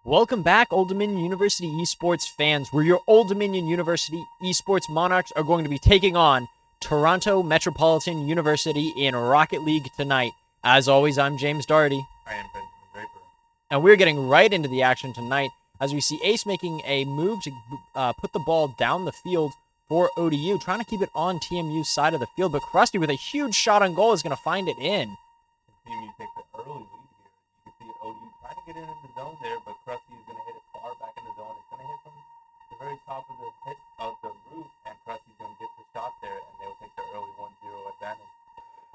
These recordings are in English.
Welcome back, Old Dominion University esports fans, where your Old Dominion University esports Monarchs are going to be taking on Toronto Metropolitan University in Rocket League tonight. As always, I'm James Doherty. I am Benjamin Draper. And we're getting right into the action tonight as we see Ace making a move to put the ball down the field for ODU, trying to keep it on TMU's side of the field. But Krusty, with a huge shot on goal, is going to find it in. TMU takes the early lead here. You can see ODU trying to get into the zone there, but Krusty is going to hit it far back in the zone. It's going to hit from the very top of the roof, and Krusty's going to get the shot there, and they will take the early 1-0 advantage.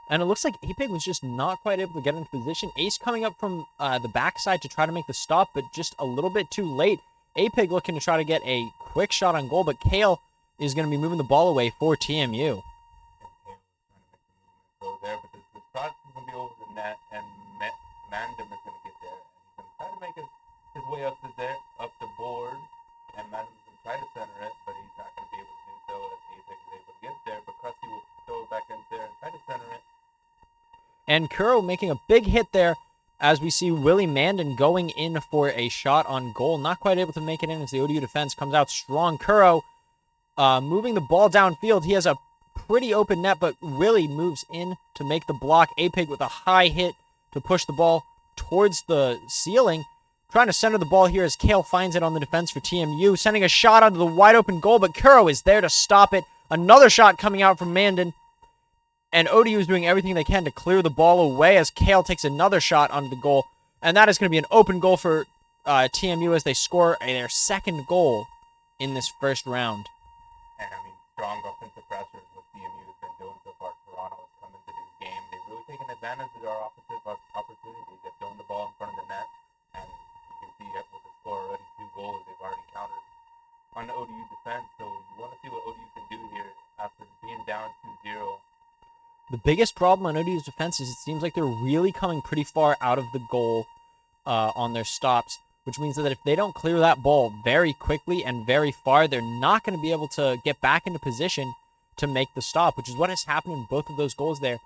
And it looks like Apig was just not quite able to get into position. Ace coming up from the backside to try to make the stop, but just a little bit too late. Apig looking to try to get a quick shot on goal, but Kale is going to be moving the ball away for TMU. And Kale is trying to make the movement go there, but the shot is going to be over the net, and Mandem is going to get there, and he's going to try to make his way up the board, and Mandem's going to try to center it, but he's not going to be able to do so as Apig is able to get there, but Krusty will throw it back in there and try to center it. And Kuro making a big hit there as we see Willie Mandan going in for a shot on goal. Not quite able to make it in as the ODU defense comes out strong. Kuro moving the ball downfield. He has a pretty open net, but Willie moves in to make the block. Apig with a high hit to push the ball towards the ceiling. Trying to center the ball here as Kale finds it on the defense for TMU. Sending a shot onto the wide open goal, but Kuro is there to stop it. Another shot coming out from Mandan. And ODU is doing everything they can to clear the ball away as Kale takes another shot onto the goal. And that is going to be an open goal for TMU as they score their second goal in this first round. And I mean, strong offensive pressure is what TMU has been doing so far. Toronto has come into this game. They've really taken advantage of our offensive opportunities. They've thrown the ball in front of the net. And you can see with the score already 2 goals, they've already countered on the ODU defense. So you want to see what ODU can do here after being down 2-0. The biggest problem on ODU's defense is it seems like they're really coming pretty far out of the goal on their stops, which means that if they don't clear that ball very quickly and very far, they're not going to be able to get back into position to make the stop, which is what has happened in both of those goals there.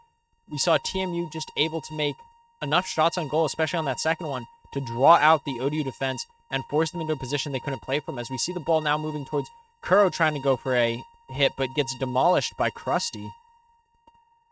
We saw TMU just able to make enough shots on goal, especially on that second one, to draw out the ODU defense and force them into a position they couldn't play from, as we see the ball now moving towards Kuro trying to go for a hit, but gets demolished by Krusty,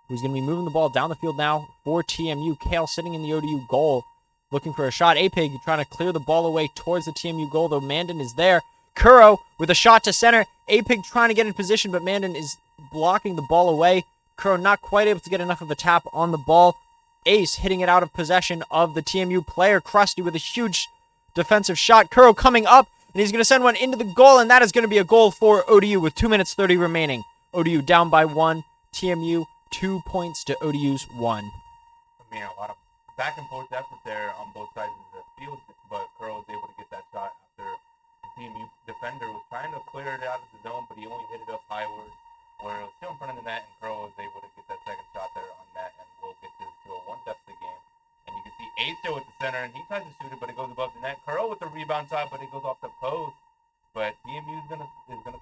who's going to be moving the ball down the field now for TMU. Kale sitting in the ODU goal, looking for a shot. Apig trying to clear the ball away towards the TMU goal, though Mandan is there. Kuro with a shot to center. Apig trying to get in position, but Mandan is blocking the ball away. Kuro not quite able to get enough of a tap on the ball. Ace hitting it out of possession of the TMU player. Krusty with a huge defensive shot. Kuro coming up, and he's going to send one into the goal, and that is going to be a goal for ODU with 2 minutes 30 remaining. ODU down by 1. TMU 2 points to ODU's 1. I mean, a lot of back and forth effort there on both sides of the field, but Kuro was able to get that shot after the TMU defender was trying to clear it out of the zone, but he only hit it up highwards, where it was still in front of the net, and Kuro was able to get that second shot there on net, and we'll get this to a 1 deficit game. And you can see Ace there with the center, and he tries to shoot it, but it goes above the net. Kuro with the rebound shot, but it goes off the post. But TMU is gonna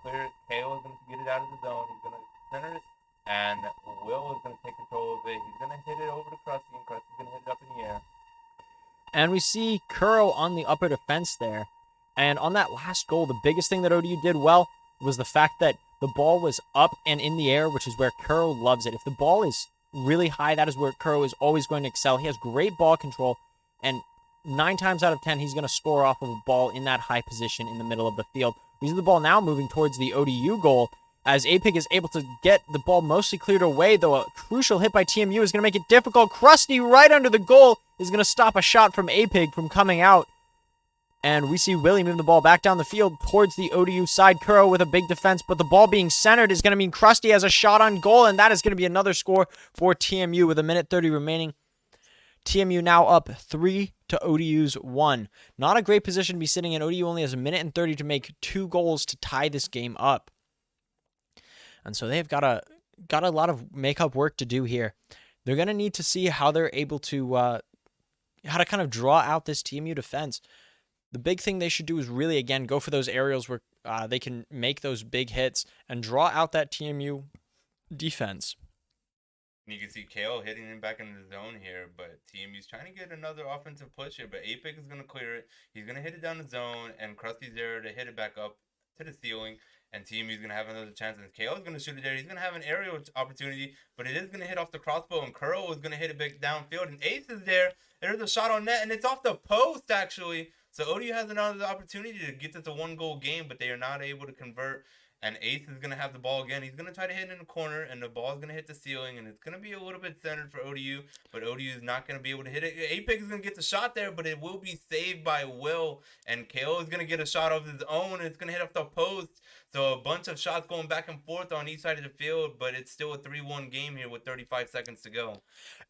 clear it. Kale is gonna get it out of the zone. He's gonna center it. And Will is going to take control of it. He's going to hit it over to Krusty, and Krusty's going to hit it up in the air. And we see Kuro on the upper defense there. And on that last goal, the biggest thing that ODU did well was the fact that the ball was up and in the air, which is where Kuro loves it. If the ball is really high, that is where Kuro is always going to excel. He has great ball control, and 9 times out of 10, he's going to score off of a ball in that high position in the middle of the field. We see the ball now moving towards the ODU goal, as Apig is able to get the ball mostly cleared away, though a crucial hit by TMU is going to make it difficult. Krusty right under the goal is going to stop a shot from Apig from coming out. And we see Willie move the ball back down the field towards the ODU side. Kuro with a big defense, but the ball being centered is going to mean Krusty has a shot on goal, and that is going to be another score for TMU with 1:30 remaining. TMU now up 3 to ODU's 1. Not a great position to be sitting in. ODU only has 1:30 to make 2 goals to tie this game up. And so they've got a lot of makeup work to do here. They're going to need to see how they're able to how to kind of draw out this TMU defense. The big thing they should do is really, again, go for those aerials where they can make those big hits and draw out that TMU defense. You can see Kale hitting him back into the zone here, but TMU's trying to get another offensive push here, but Apex is going to clear it. He's going to hit it down the zone, and Krusty's there to hit it back up to the ceiling, and TMU's going to have another chance, and Kale is going to shoot it there. He's going to have an aerial opportunity, but it is going to hit off the crossbow, and Curl is going to hit it back downfield, and Ace is there. There's a shot on net, and it's off the post, actually. So ODU has another opportunity to get this a one-goal game, but they are not able to convert. And Ace is going to have the ball again. He's going to try to hit in the corner, and the ball is going to hit the ceiling, and it's going to be a little bit centered for ODU, but ODU is not going to be able to hit it. Apex is going to get the shot there, but it will be saved by Will, and KO is going to get a shot of his own, and it's going to hit off the post. So a bunch of shots going back and forth on each side of the field, but it's still a 3-1 game here with 35 seconds to go.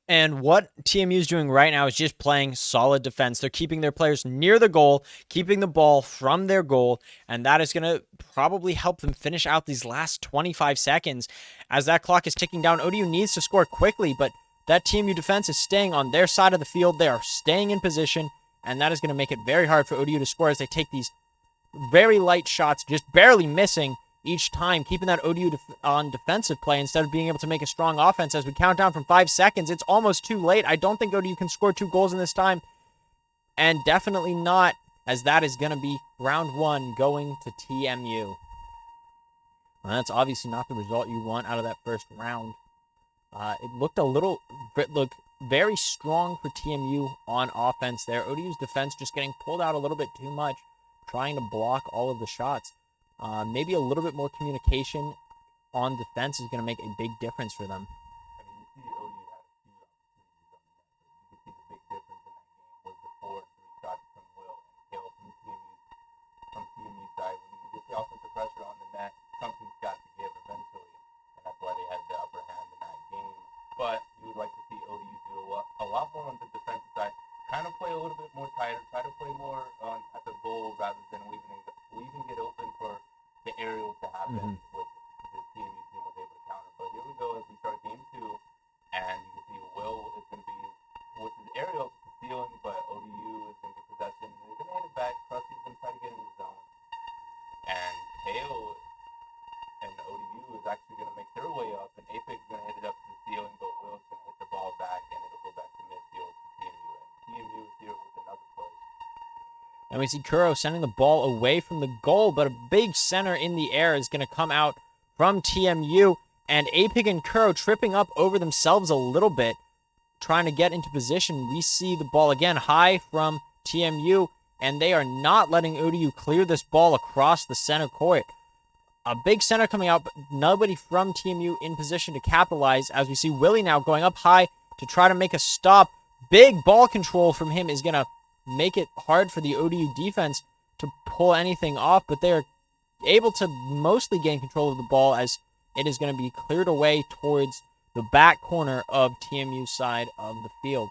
And what TMU is doing right now is just playing solid defense. They're keeping their players near the goal, keeping the ball from their goal, and that is going to probably help them finish out these last 25 seconds. As that clock is ticking down, ODU needs to score quickly, but that TMU defense is staying on their side of the field. They are staying in position, and that is going to make it very hard for ODU to score as they take these very light shots, just barely missing each time, keeping that ODU on defensive play instead of being able to make a strong offense. As we count down from 5 seconds, it's almost too late. I don't think ODU can score 2 goals in this time, and definitely not, as that is going to be round 1 going to TMU. Well, that's obviously not the result you want out of that first round. It looked very strong for TMU on offense there. ODU's defense just getting pulled out a little bit too much, trying to block all of the shots. Maybe a little bit more communication on defense is going to make a big difference for them. I mean, you see ODU had a few opportunities on the net, but you can see the big difference in that game was the 4-3 shots from Will and Kale from TMU's side. When you get the offensive pressure on the net, something's got to give eventually, and that's why they had the upper hand in that game. But you would like to see ODU do a lot more on the defensive side, kind of play a little bit more tighter, try to play more at the goal rather than leaving it open for the aerials to happen, which the TMU team was able to counter. But here we go as we start game 2, and you can see Will is going to be with his aerial to the ceiling, but ODU is going to get possession, and they're going to hit it back. Krusty's going to try to get in the zone, and Kale and ODU is actually going to make their way up, and Apex is going to hit it up to the ceiling, but Will's going to hit the ball back, and it'll go back to midfield to TMU. And TMU is here with another push. And we see Kuro sending the ball away from the goal, but a big center in the air is going to come out from TMU, and Apig and Kuro tripping up over themselves a little bit, trying to get into position. We see the ball again high from TMU, and they are not letting ODU clear this ball across the center court. A big center coming out, but nobody from TMU in position to capitalize, as we see Willie now going up high to try to make a stop. Big ball control from him is going to make it hard for the ODU defense to pull anything off, but they are able to mostly gain control of the ball as it is going to be cleared away towards the back corner of TMU's side of the field.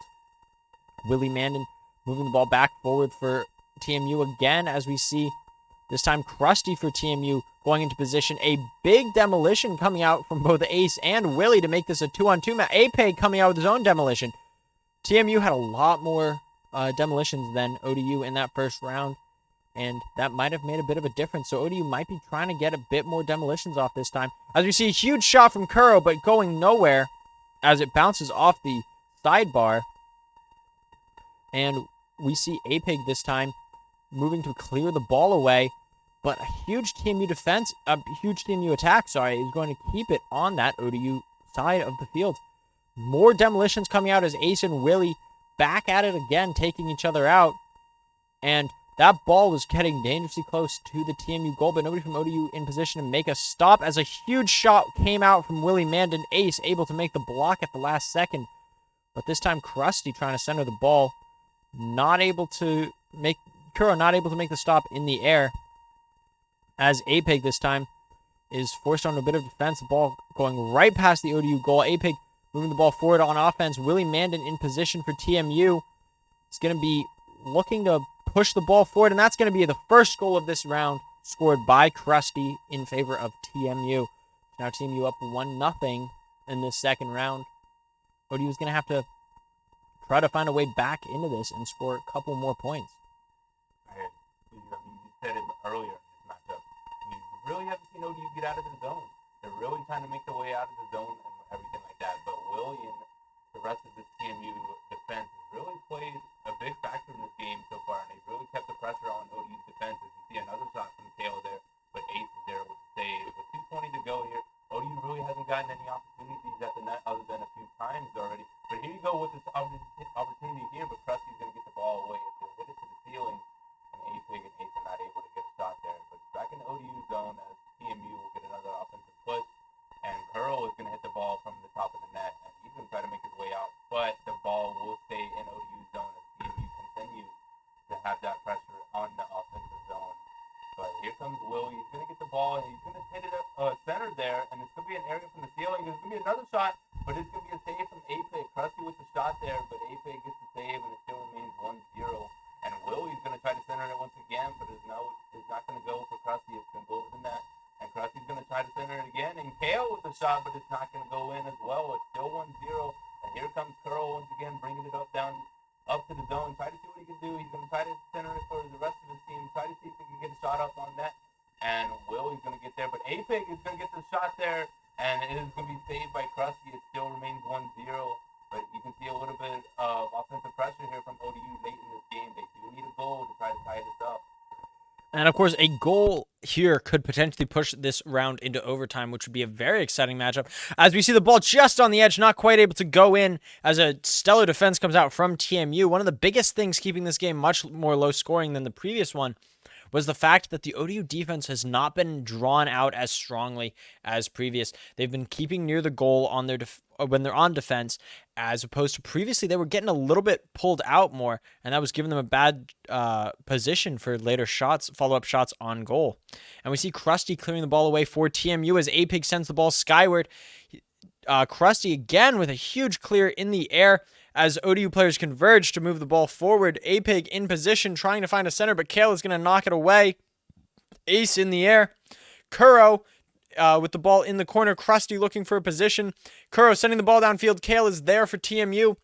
Willie Mandan moving the ball back forward for TMU again, as we see this time Krusty for TMU going into position. A big demolition coming out from both Ace and Willie to make this a 2-on-2 match. Apeg coming out with his own demolition. TMU had a lot more demolitions than ODU in that first round, and that might have made a bit of a difference. So ODU might be trying to get a bit more demolitions off this time. As we see a huge shot from Kuro, but going nowhere as it bounces off the sidebar. And we see Apeg this time moving to clear the ball away, but a huge TMU attack, is going to keep it on that ODU side of the field. More demolitions coming out as Ace and Willie back at it again, taking each other out. And that ball was getting dangerously close to the TMU goal, but nobody from ODU in position to make a stop as a huge shot came out from Willie Mandan. Ace able to make the block at the last second. But this time Krusty trying to center the ball. Kuro not able to make the stop in the air. As Apeg this time is forced on a bit of defense. The ball going right past the ODU goal. Apeg moving the ball forward on offense. Willie Mandan in position for TMU. It's going to be looking to push the ball forward, and that's going to be the first goal of this round, scored by Krusty in favor of TMU. Now TMU up 1-0 in this second round. ODU is going to have to try to find a way back into this and score a couple more points. You said it earlier in this matchup. You really haven't seen ODU get out of the zone. They're really trying to make their way out of the zone and everything like that. But Willie gotten any opportunities at the net other than a few times already. But here you go with this opportunity here, but Krusty's going to get the ball away. It's going to hit it to the ceiling, and A-Pig and Ace are not able to get a shot there. But it's back in the ODU zone as TMU will get another offensive push, and Curl is going to hit the ball from the top of the net, and he's going to try to make his way out. But the ball will stay in ODU zone as TMU continues to have that pressure on the offensive zone. But here comes Willie. He's going to get the ball, and he's going to hit it up center there, and it's going to be an area from the ceiling. There's going to be another shot, but it's going to be a save from A-Pig. Krusty with the shot there, but A-Pig gets the save, and it still remains 1-0. And Willie's going to try to center it once again, but it's not going to go for Krusty. It's going to go over the net. And Krusty's going to try to center it again. And Kale with the shot, but it's not going to go in as well. It's still 1-0. And here comes Curl once again, bringing it up to the zone. Try to see what he can do. He's going to try to center it for the rest of his team. Try to see if he can get a shot up on net. And Willie's going to get there. But A-Pig is going to get the shot there. And it is going to be saved by Krusty. It still remains 1-0. But you can see a little bit of offensive pressure here from ODU late in this game. They do need a goal to try to tie this up. And of course, a goal here could potentially push this round into overtime, which would be a very exciting matchup. As we see the ball just on the edge, not quite able to go in as a stellar defense comes out from TMU. One of the biggest things keeping this game much more low scoring than the previous one was the fact that the ODU defense has not been drawn out as strongly as previous. They've been keeping near the goal on their when they're on defense, as opposed to previously they were getting a little bit pulled out more, and that was giving them a bad position for later shots, follow-up shots on goal. And we see Krusty clearing the ball away for TMU as A-Pig sends the ball skyward. Krusty again with a huge clear in the air as ODU players converge to move the ball forward. A-Pig in position trying to find a center, but Kale is going to knock it away. Ace in the air. Kuro with the ball in the corner. Krusty looking for a position. Kuro sending the ball downfield. Kale is there for TMU.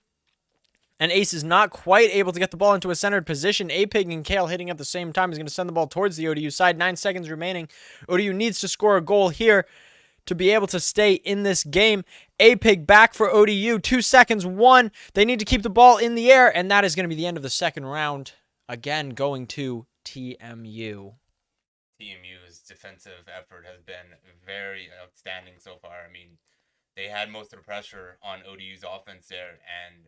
And Ace is not quite able to get the ball into a centered position. A-Pig and Kale hitting at the same time is going to send the ball towards the ODU side. 9 seconds remaining. ODU needs to score a goal here to be able to stay in this game. A-Pig back for ODU. 2 seconds. 1. They need to keep the ball in the air. And that is going to be the end of the second round. Again, going to TMU. TMU's defensive effort has been very outstanding so far. I mean, they had most of the pressure on ODU's offense there, and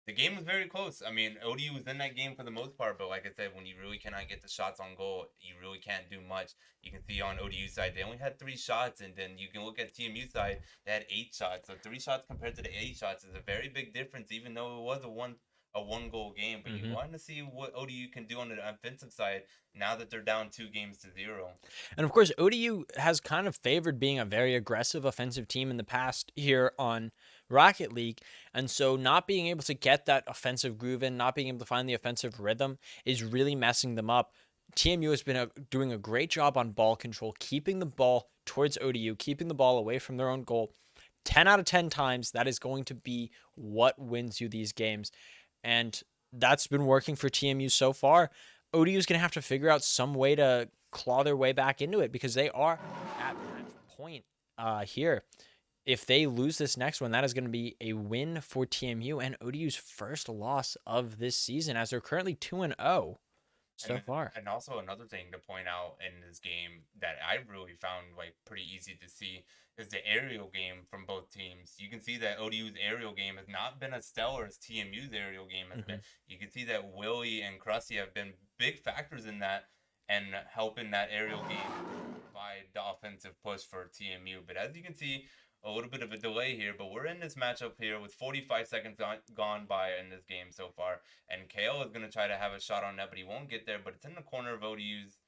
the game was very close. I mean, ODU was in that game for the most part, but like I said, when you really cannot get the shots on goal, you really can't do much. You can see on ODU side, they only had 3 shots, and then you can look at TMU side, they had 8 shots. So 3 shots compared to the 8 shots is a very big difference, even though it was a one-goal game. But you want to see what ODU can do on the offensive side now that they're down 2-0. And of course, ODU has kind of favored being a very aggressive offensive team in the past here on Rocket League. And so not being able to get that offensive groove in, not being able to find the offensive rhythm is really messing them up. TMU has been doing a great job on ball control, keeping the ball towards ODU, keeping the ball away from their own goal. 10 out of 10 times, that is going to be what wins you these games. And that's been working for TMU so far. ODU is going to have to figure out some way to claw their way back into it because they are at match point here. If they lose this next one, that is going to be a win for TMU and ODU's first loss of this season, as they're currently 2-0 so far. And also another thing to point out in this game that I really found pretty easy to see is the aerial game from both teams. You can see that ODU's aerial game has not been as stellar as TMU's aerial game has been. You can see that Willie and Krusty have been big factors in that and helping that aerial game provide the offensive push for TMU. But as you can see, a little bit of a delay here, but we're in this matchup here with 45 seconds gone by in this game so far. And Kale is going to try to have a shot on net, but he won't get there. But it's in the corner of ODU's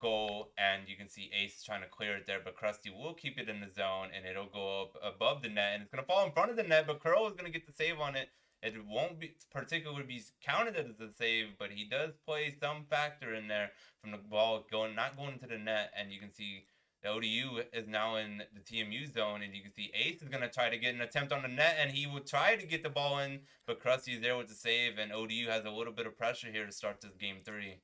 goal, and you can see Ace trying to clear it there, but Krusty will keep it in the zone, and it'll go up above the net, and it's going to fall in front of the net, but Curl is going to get the save on it. It won't be particularly be counted as a save, but he does play some factor in there from the ball not going into the net, and you can see the ODU is now in the TMU zone, and you can see Ace is going to try to get an attempt on the net, and he will try to get the ball in, but Krusty is there with the save, and ODU has a little bit of pressure here to start this game 3.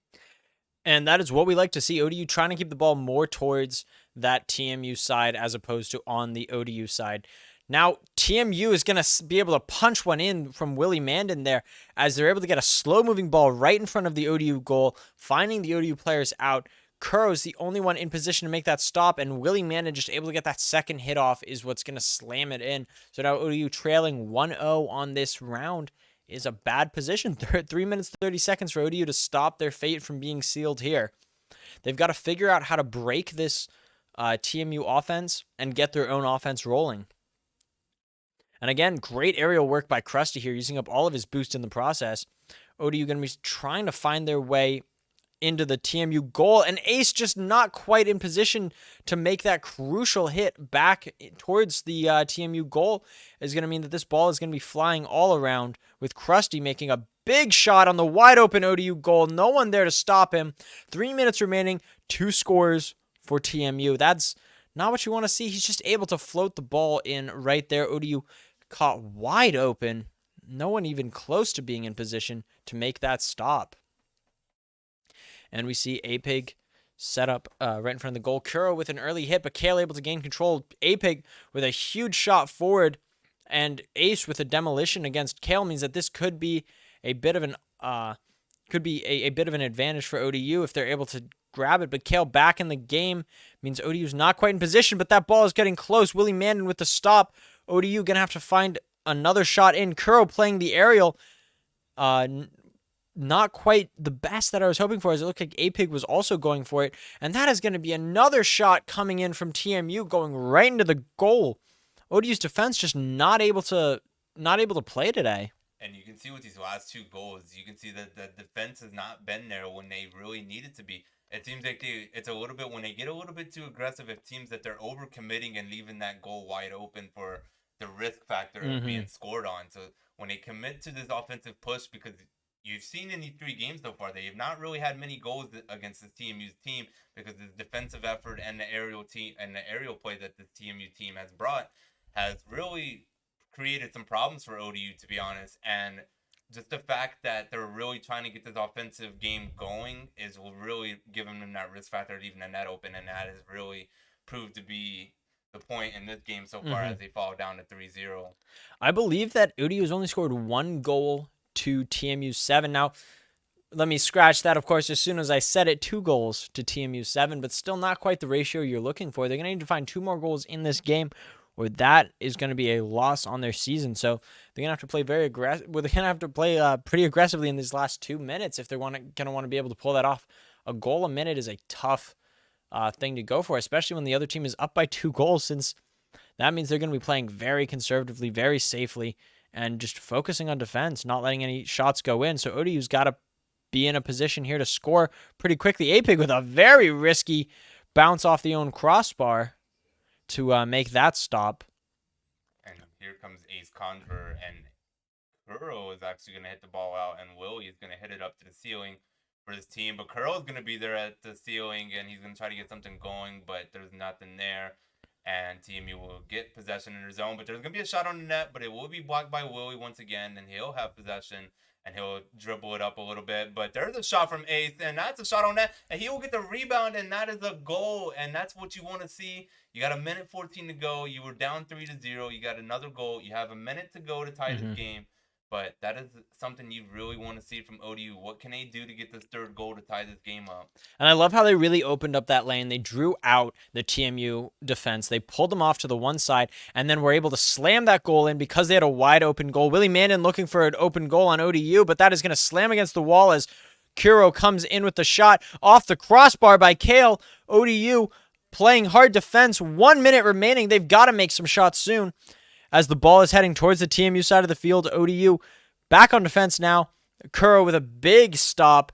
And that is what we like to see. ODU trying to keep the ball more towards that TMU side as opposed to on the ODU side. Now, TMU is going to be able to punch one in from Willie Mandan there as they're able to get a slow-moving ball right in front of the ODU goal, finding the ODU players out. Kuro's the only one in position to make that stop, and Willie Manning just able to get that second hit off is what's going to slam it in. So now ODU trailing 1-0 on this round is a bad position. 3 minutes 30 seconds for ODU to stop their fate from being sealed here. They've got to figure out how to break this TMU offense and get their own offense rolling. And again, great aerial work by Krusty here, using up all of his boost in the process. ODU going to be trying to find their way into the TMU goal, and Ace just not quite in position to make that crucial hit back towards the TMU goal is going to mean that this ball is going to be flying all around, with Krusty making a big shot on the wide open ODU goal. No one there to stop him. 3 minutes remaining, 2 scores for TMU. That's not what you want to see. He's just able to float the ball in right there. ODU caught wide open. No one even close to being in position to make that stop. And we see Apig set up right in front of the goal. Kuro with an early hit, but Kale able to gain control. Apig with a huge shot forward, and Ace with a demolition against Kale means that this could be a bit of an a bit of an advantage for ODU if they're able to grab it. But Kale back in the game means ODU's not quite in position, but that ball is getting close. Willie Manning with the stop. ODU gonna have to find another shot in. Kuro playing the aerial. Not quite the best that I was hoping for, as it looked like Apig was also going for it. And that is going to be another shot coming in from TMU, going right into the goal. ODU's defense just not able to play today. And you can see with these last 2 goals, you can see that the defense has not been there when they really needed to be. It seems like it's a little bit, when they get a little bit too aggressive, it seems that they're overcommitting and leaving that goal wide open for the risk factor of being scored on. So when they commit to this offensive push, because you've seen in these 3 games so far, they have not really had many goals against this TMU's team, because the defensive effort and the aerial play that this TMU team has brought has really created some problems for ODU, to be honest. And just the fact that they're really trying to get this offensive game going will really give them that risk factor, leaving the net open, and that has really proved to be the point in this game so far, as they fall down to 3-0. I believe that ODU has only scored 1 goal to TMU 7. Now, let me scratch that, of course, as soon as I said it, 2 goals to TMU 7, but still not quite the ratio you're looking for. They're going to need to find 2 more goals in this game, or that is going to be a loss on their season. So they're going to have to play very aggressive. Well, they're going to have to play pretty aggressively in these last 2 minutes if they're going to want to be able to pull that off. A goal a minute is a tough thing to go for, especially when the other team is up by 2 goals, since that means they're going to be playing very conservatively, very safely, and just focusing on defense, not letting any shots go in. So ODU's got to be in a position here to score pretty quickly. Apig with a very risky bounce off the own crossbar to make that stop. And here comes Ace Conver, and Kuro is actually going to hit the ball out, and Willie is going to hit it up to the ceiling for his team. But Kuro is going to be there at the ceiling, and he's going to try to get something going, but there's nothing there. And TMU will get possession in their zone, but there's going to be a shot on the net, but it will be blocked by Willie once again, and he'll have possession, and he'll dribble it up a little bit. But there's a shot from Ace, and that's a shot on net, and he will get the rebound, and that is a goal, and that's what you want to see. You got 1:14 to go. You were down 3-0. You got another goal. You have a minute to go to tie this game. But that is something you really want to see from ODU. What can they do to get this 3rd goal to tie this game up? And I love how they really opened up that lane. They drew out the TMU defense. They pulled them off to the one side, and then were able to slam that goal in because they had a wide open goal. Willie Manning looking for an open goal on ODU, but that is going to slam against the wall as Kuro comes in with the shot off the crossbar by Kale. ODU playing hard defense. 1 minute remaining. They've got to make some shots soon. As the ball is heading towards the TMU side of the field, ODU back on defense now. Kuro with a big stop.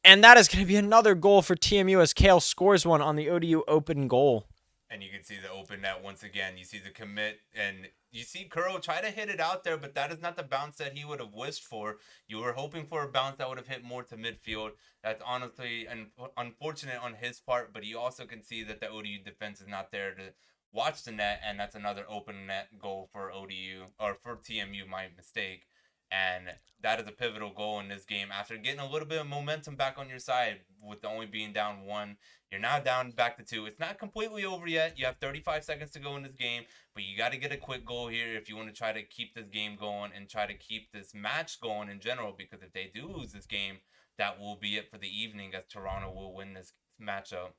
And that is going to be another goal for TMU as Kale scores one on the ODU open goal. And you can see the open net once again. You see the commit, and you see Kuro try to hit it out there, but that is not the bounce that he would have wished for. You were hoping for a bounce that would have hit more to midfield. That's honestly unfortunate on his part, but you also can see that the ODU defense is not there to watch the net, and that's another open net goal for ODU, or for TMU, my mistake. And that is a pivotal goal in this game. After getting a little bit of momentum back on your side, with only being down 1, you're now down back to 2. It's not completely over yet. You have 35 seconds to go in this game, but you got to get a quick goal here if you want to try to keep this game going and try to keep this match going in general, because if they do lose this game, that will be it for the evening, as Toronto will win this matchup.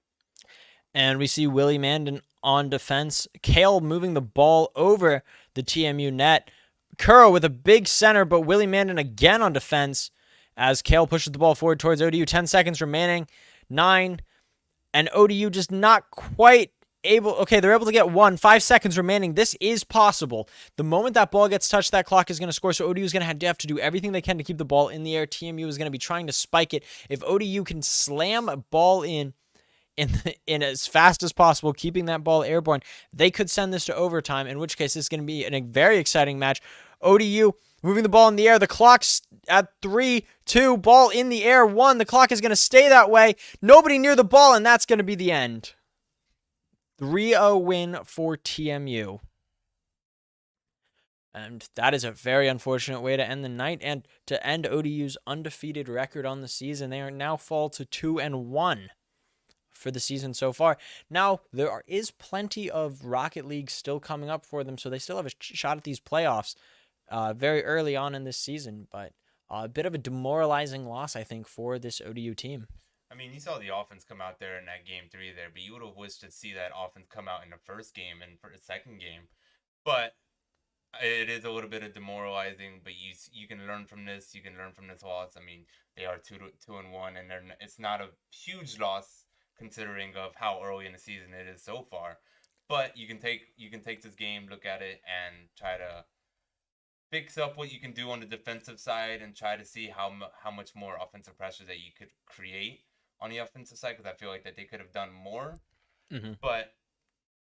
And we see Willie Mandan on defense. Kale moving the ball over the TMU net. Kuro with a big center, but Willie Mandan again on defense as Kale pushes the ball forward towards ODU. 10 seconds remaining. 9. And ODU just not quite able. Okay, they're able to get 1. 5 seconds remaining. This is possible. The moment that ball gets touched, that clock is going to score. So ODU is going to have to do everything they can to keep the ball in the air. TMU is going to be trying to spike it. If ODU can slam a ball in as fast as possible, keeping that ball airborne, they could send this to overtime, in which case this is going to be a very exciting match. ODU moving the ball in the air. The clock's at 3, 2, ball in the air, 1. The clock is going to stay that way. Nobody near the ball, and that's going to be the end. 3-0 win for TMU. And that is a very unfortunate way to end the night and to end ODU's undefeated record on the season. They are now fall to 2-1. For the season so far. Now, there is plenty of Rocket League still coming up for them, so they still have a shot at these playoffs very early on in this season, but a bit of a demoralizing loss, I think, for this ODU team. I mean, you saw the offense come out there in that game 3 there, but you would have wished to see that offense come out in the first game and for the second game. But it is a little bit of demoralizing, but you can learn from this. You can learn from this loss. I mean, they are 2-1, and it's not a huge loss considering of how early in the season it is so far. But you can take this game, look at it, and try to fix up what you can do on the defensive side and try to see how much more offensive pressure that you could create on the offensive side, because I feel like that they could have done more. Mm-hmm. But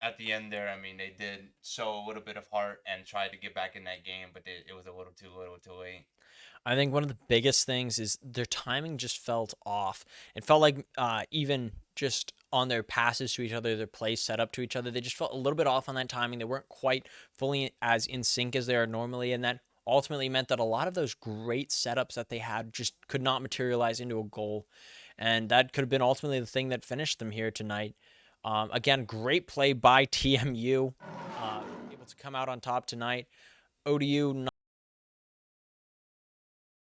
at the end there, I mean, they did show a little bit of heart and tried to get back in that game, but it was a little too late. I think one of the biggest things is their timing just felt off. It felt like even just on their passes to each other, their plays set up to each other, they just felt a little bit off on that timing. They weren't quite fully as in sync as they are normally, and that ultimately meant that a lot of those great setups that they had just could not materialize into a goal. And that could have been ultimately the thing that finished them here tonight. Again, great play by TMU, able to come out on top tonight. ODU